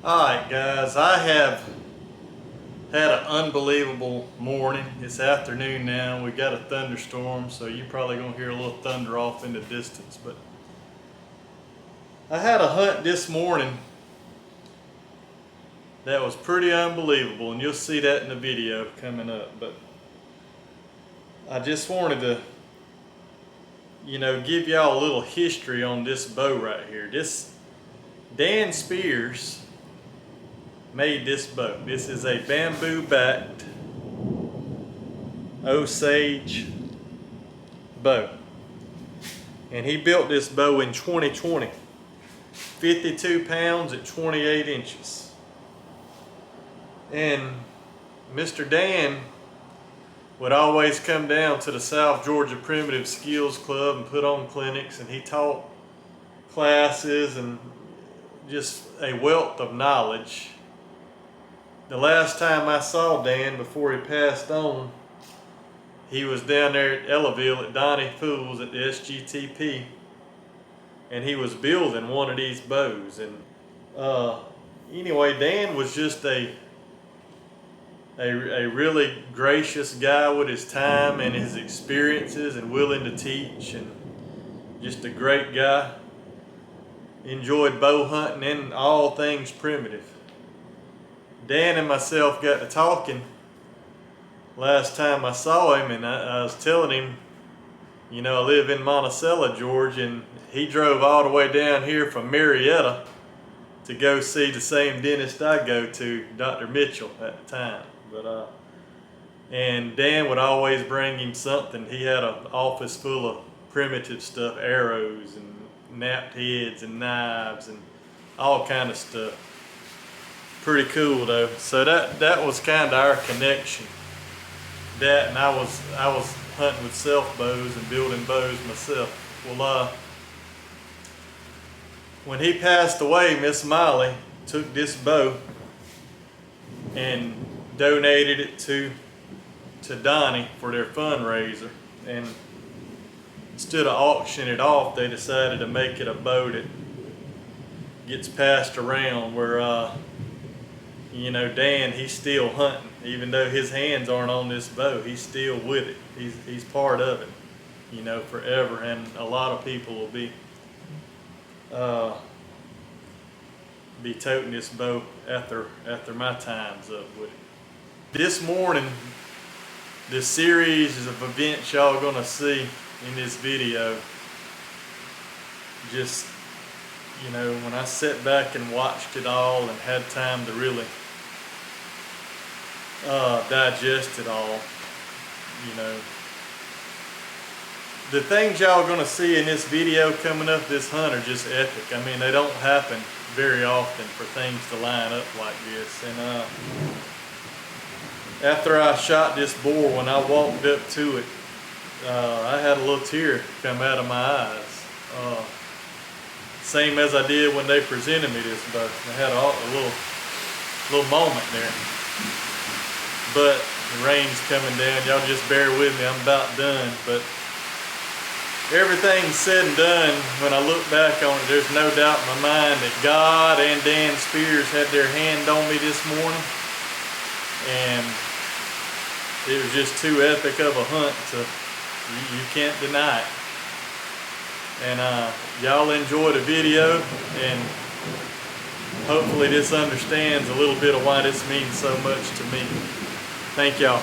Alright guys, I have had an unbelievable morning. It's afternoon now. We got a thunderstorm, so you're probably going to hear a little thunder off in the distance. But I had a hunt this morning that was pretty unbelievable, and you'll see that in the video coming up. But I just wanted to, give y'all a little history on this bow right here. This Dan Spiers made this bow. This is a bamboo backed Osage bow, and he built this bow in 2020. 52 pounds at 28 inches. And Mr. Dan would always come down to the South Georgia Primitive Skills Club and put on clinics, and he taught classes and just a wealth of knowledge. The last time I saw Dan before he passed on, he was down there at Ellaville at Donnie Fools at the SGTP, and he was building one of these bows. And anyway, Dan was just a really gracious guy with his time and his experiences, and willing to teach, and just a great guy. Enjoyed bow hunting and all things primitive. Dan and myself got to talking last time I saw him, and I was telling him, I live in Monticello, Georgia, and he drove all the way down here from Marietta to go see the same dentist I go to, Dr. Mitchell at the time. And Dan would always bring him something. He had an office full of primitive stuff, arrows and napped heads and knives and all kind of stuff. Pretty cool though. So that was kind of our connection. That, and I was hunting with self bows and building bows myself. Well, when he passed away, Miss Molly took this bow and donated it to Donnie for their fundraiser. And instead of auctioning it off, they decided to make it a bow that gets passed around, where Dan, he's still hunting. Even though his hands aren't on this bow, he's still with it. He's part of it, forever. And a lot of people will be toting this bow after my time's up with it. This morning, the series of events y'all gonna see in this video, just when I sat back and watched it all and had time to really digest it all, the things y'all gonna see in this video coming up this hunt are just epic. I mean, they don't happen very often for things to line up like this. And after I shot this boar, when I walked up to it, I had a little tear come out of my eyes. Same as I did when they presented me this bow. I had a little moment there. But the rain's coming down. Y'all just bear with me. I'm about done. But everything's said and done. When I look back on it, there's no doubt in my mind that God and Dan Spiers had their hand on me this morning. And it was just too epic of a hunt you can't deny it. And y'all enjoy the video, and hopefully this understands a little bit of why this means so much to me. Thank y'all.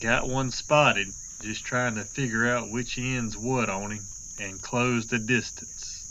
Got one spotted. just trying to figure out which end's what on him and close the distance.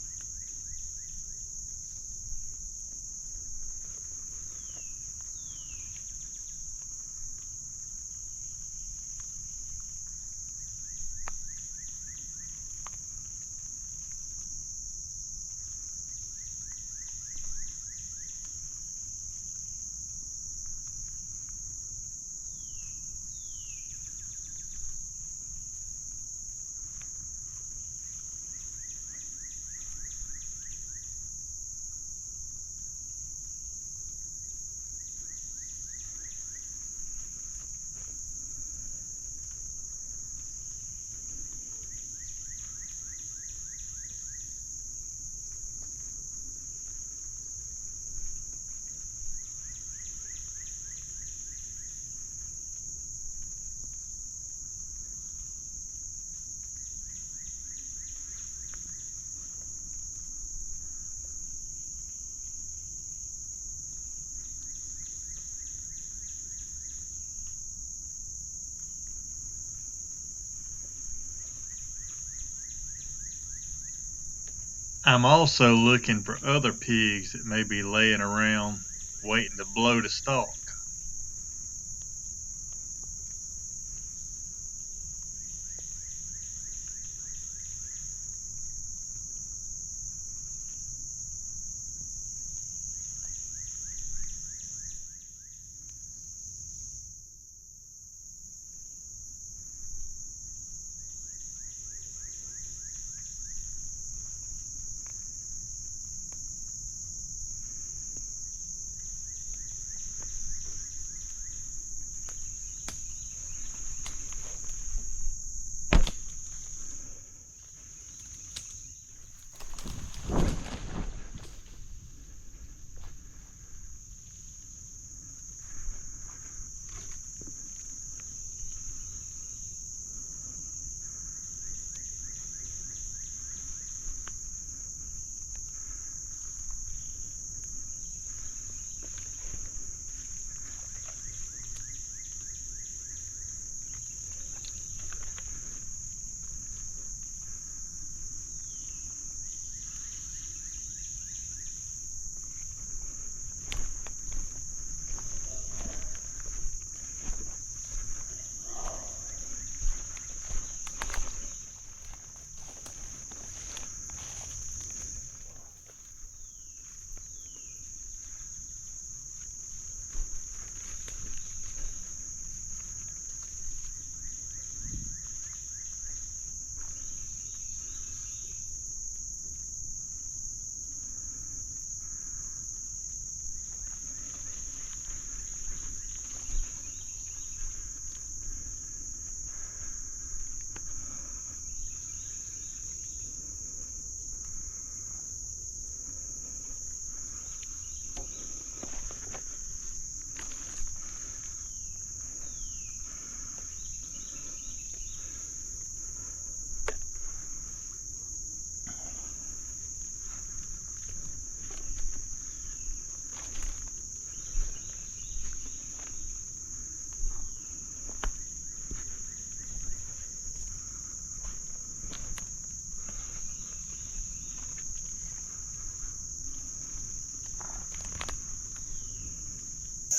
I'm also looking for other pigs that may be laying around waiting to blow the stalk.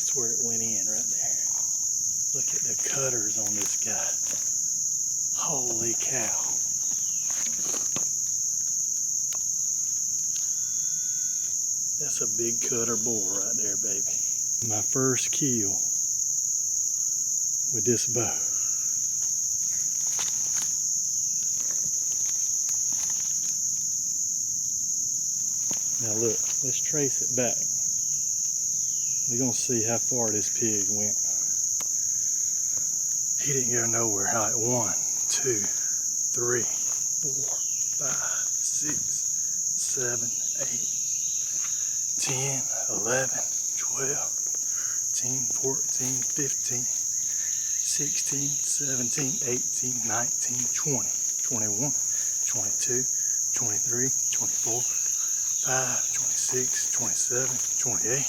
That's where it went in right there. Look at the cutters on this guy. Holy cow. That's a big cutter boar right there, baby. My first kill with this bow. Now look, let's trace it back. We're gonna see how far this pig went. He didn't go nowhere. All right, 1, 2, 3, 4, 5, 6, 7, 8, 10, 11, 12, 13, 14, 15, 16, 17, 18, 19, 20, 21, 22, 23, 24, 5, 26, 27, 28,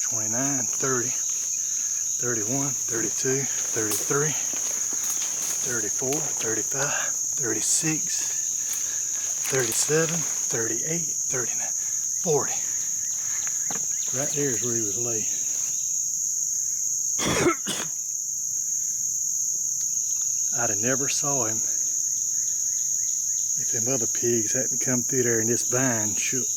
29, 30, 31, 32, 33, 34, 35, 36, 37, 38, 39, 40. Right there is where he was laid. I'd have never saw him if them other pigs hadn't come through there and this vine shook.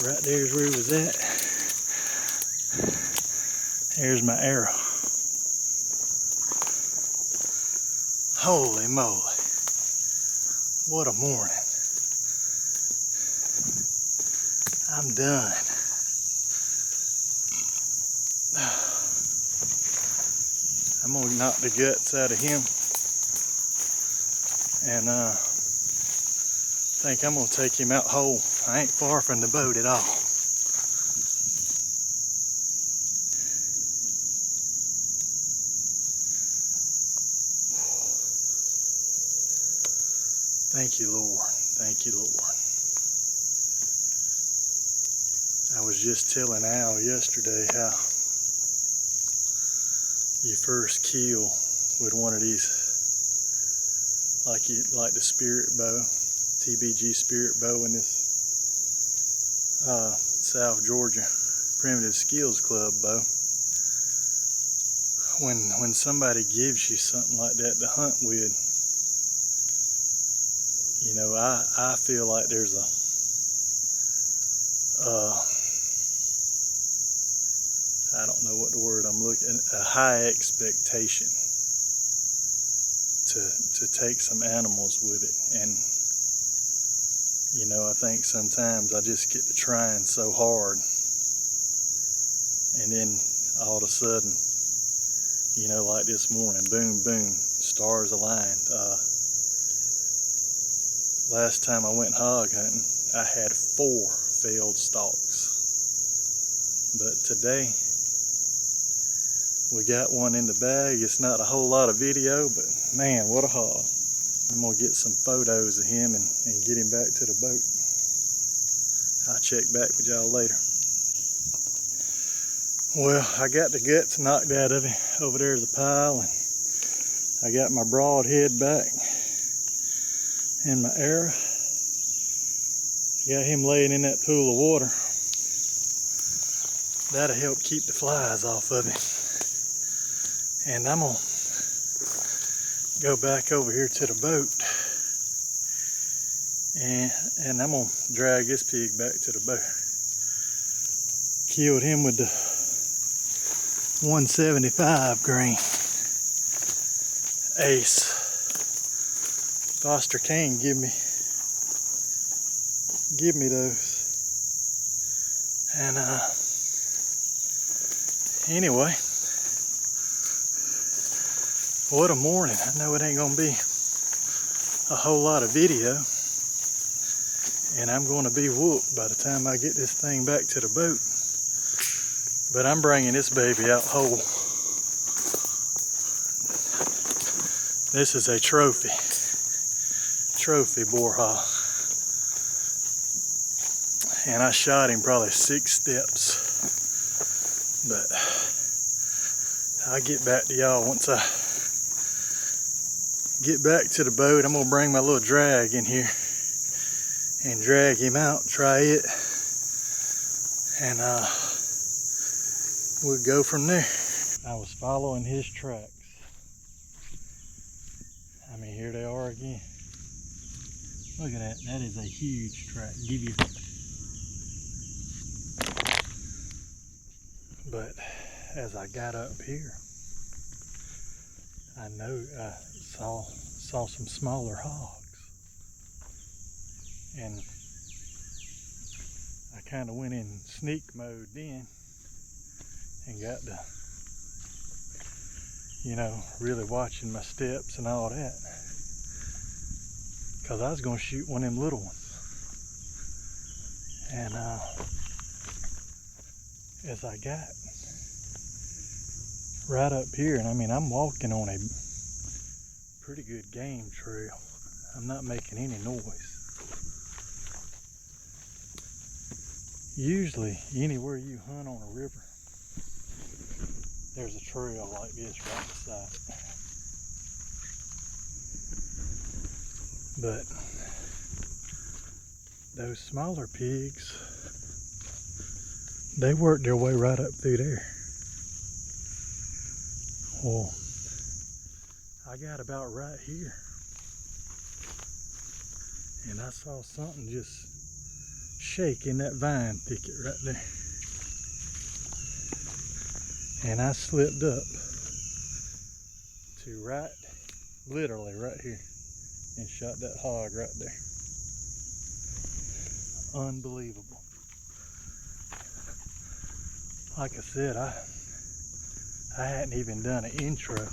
Right there's where he was at. There's my arrow. Holy moly. What a morning. I'm done. I'm gonna knock the guts out of him, and think I'm gonna take him out whole. I ain't far from the boat at all. Thank you, Lord. Thank you, Lord. I was just telling Al yesterday how you first kill with one of these, like the spirit bow, TBG spirit bow in this South Georgia Primitive Skills Club bow. When somebody gives you something like that to hunt with, you know, I feel like there's a I don't know what the word I'm looking, a high expectation to take some animals with it. And you know, I think sometimes I just get to trying so hard, and then all of a sudden, you know, like this morning, boom, boom, stars aligned. Last time I went hog hunting, I had 4 failed stalks. But today, we got one in the bag. It's not a whole lot of video, but man, what a hog. I'm gonna get some photos of him and get him back to the boat. I'll check back with y'all later. Well, I got the guts knocked out of him. Over there's a pile, and I got my broadhead back and my arrow. Got him laying in that pool of water. That'll help keep the flies off of him. And I'm gonna go back over here to the boat, and I'm gonna drag this pig back to the boat. Killed him with the 175 grain Ace. Foster Kane give me those. And anyway, what a morning. I know it ain't gonna be a whole lot of video, and I'm gonna be whooped by the time I get this thing back to the boat. But I'm bringing this baby out whole. This is a trophy boar hog. And I shot him probably 6 steps. But I'll get back to y'all once I get back to the boat. I'm gonna bring my little drag in here and drag him out, try it, and we'll go from there. I was following his tracks. I mean, here they are again. Look at that. That is a huge track. Give you. But as I got up here, I know I saw some smaller hogs, and I kind of went in sneak mode then and got to, you know, really watching my steps and all that, because I was going to shoot one of them little ones. And as I got right up here, and I mean, I'm walking on a pretty good game trail. I'm not making any noise. Usually, anywhere you hunt on a river, there's a trail like this right beside it. But those smaller pigs, they worked their way right up through there. Well, I got about right here, and I saw something just shake in that vine thicket right there. And I slipped up to literally right here, and shot that hog right there. Unbelievable. Like I said, I hadn't even done an intro.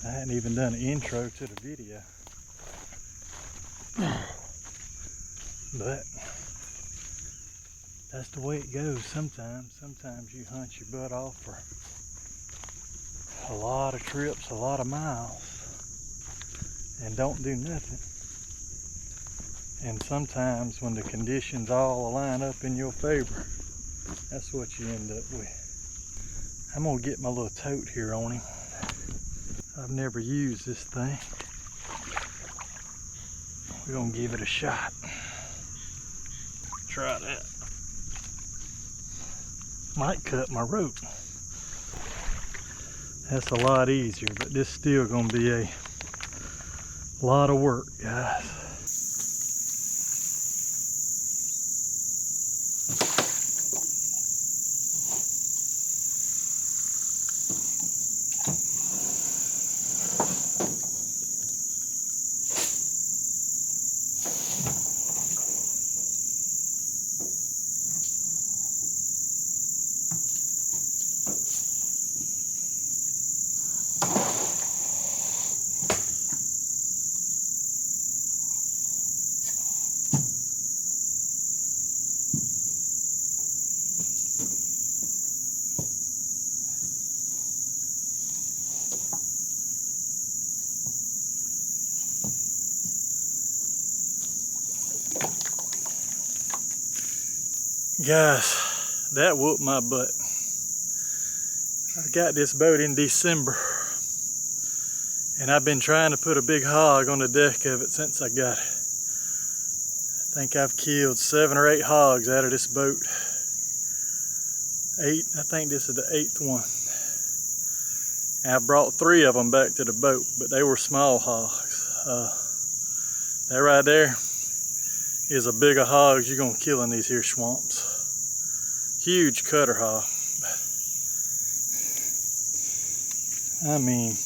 I hadn't even done an intro to the video. But that's the way it goes sometimes. Sometimes you hunt your butt off for a lot of trips, a lot of miles, and don't do nothing. And sometimes when the conditions all line up in your favor, that's what you end up with. I'm gonna get my little tote here on him. I've never used this thing. We're gonna give it a shot. Try that. Might cut my rope. That's a lot easier, but this is still gonna be a lot of work, guys. Guys, that whooped my butt. I got this boat in December, and I've been trying to put a big hog on the deck of it since I got it. I think I've killed 7 or 8 hogs out of this boat. 8, I think this is the 8th one. And I brought 3 of them back to the boat, but they were small hogs. That right there is a bigger hogs you're gonna kill in these here swamps. Huge cutter hog. I mean,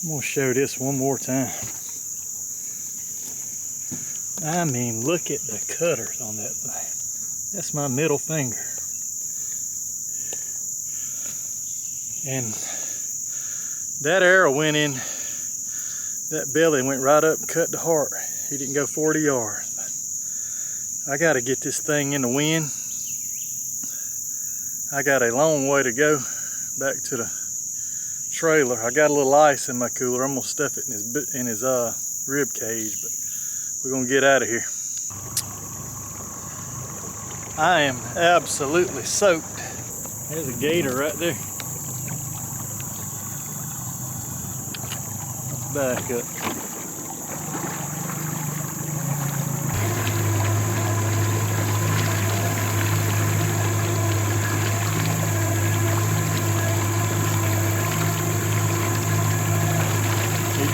I'm gonna show this one more time. I mean, look at the cutters on that thing. That's my middle finger. And that arrow went in, that belly went right up and cut the heart. He didn't go 40 yards. I gotta get this thing in the wind. I got a long way to go back to the trailer. I got a little ice in my cooler. I'm gonna stuff it in his rib cage, but we're gonna get out of here. I am absolutely soaked. There's a gator right there. Let's back up.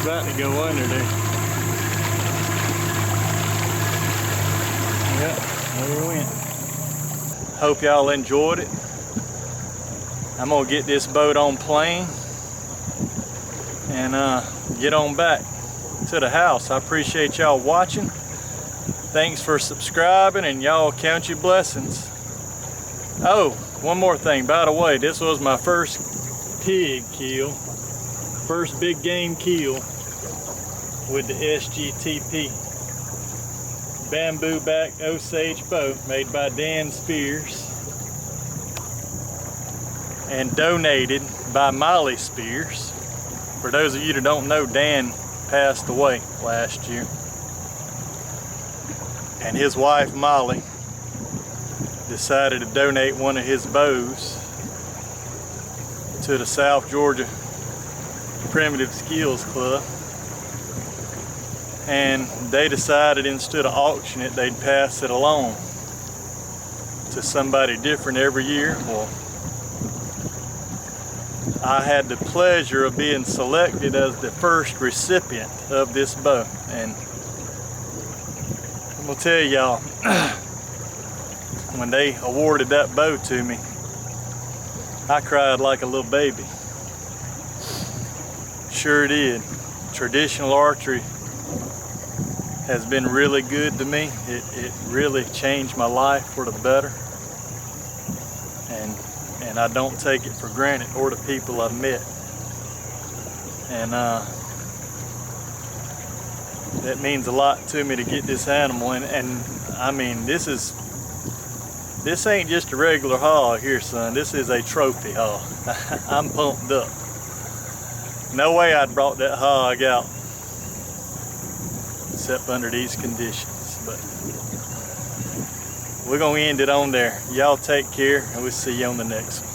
About to go under there. Yep, there he went. Hope y'all enjoyed it. I'm gonna get this boat on plane and get on back to the house. I appreciate y'all watching. Thanks for subscribing, and y'all count your blessings. Oh, one more thing, by the way, this was my first pig kill. First big game kill with the SGTP bamboo back Osage boat made by SPIERS and donated by SPIERS. For those of you that don't know, Dan passed away last year, and his wife Molly decided to donate one of his bows to the South Georgia Primitive Skills Club. And they decided instead of auctioning it, they'd pass it along to somebody different every year. Well, I had the pleasure of being selected as the first recipient of this bow. And I'm gonna tell y'all, when they awarded that bow to me, I cried like a little baby. Sure did. Traditional archery has been really good to me. It really changed my life for the better. And I don't take it for granted, or the people I've met. And that means a lot to me to get this animal. And I mean, this ain't just a regular hog here, son. This is a trophy hog. I'm pumped up. No way I'd brought that hog out except under these conditions. But we're gonna end it on there. Y'all take care, and we'll see you on the next one.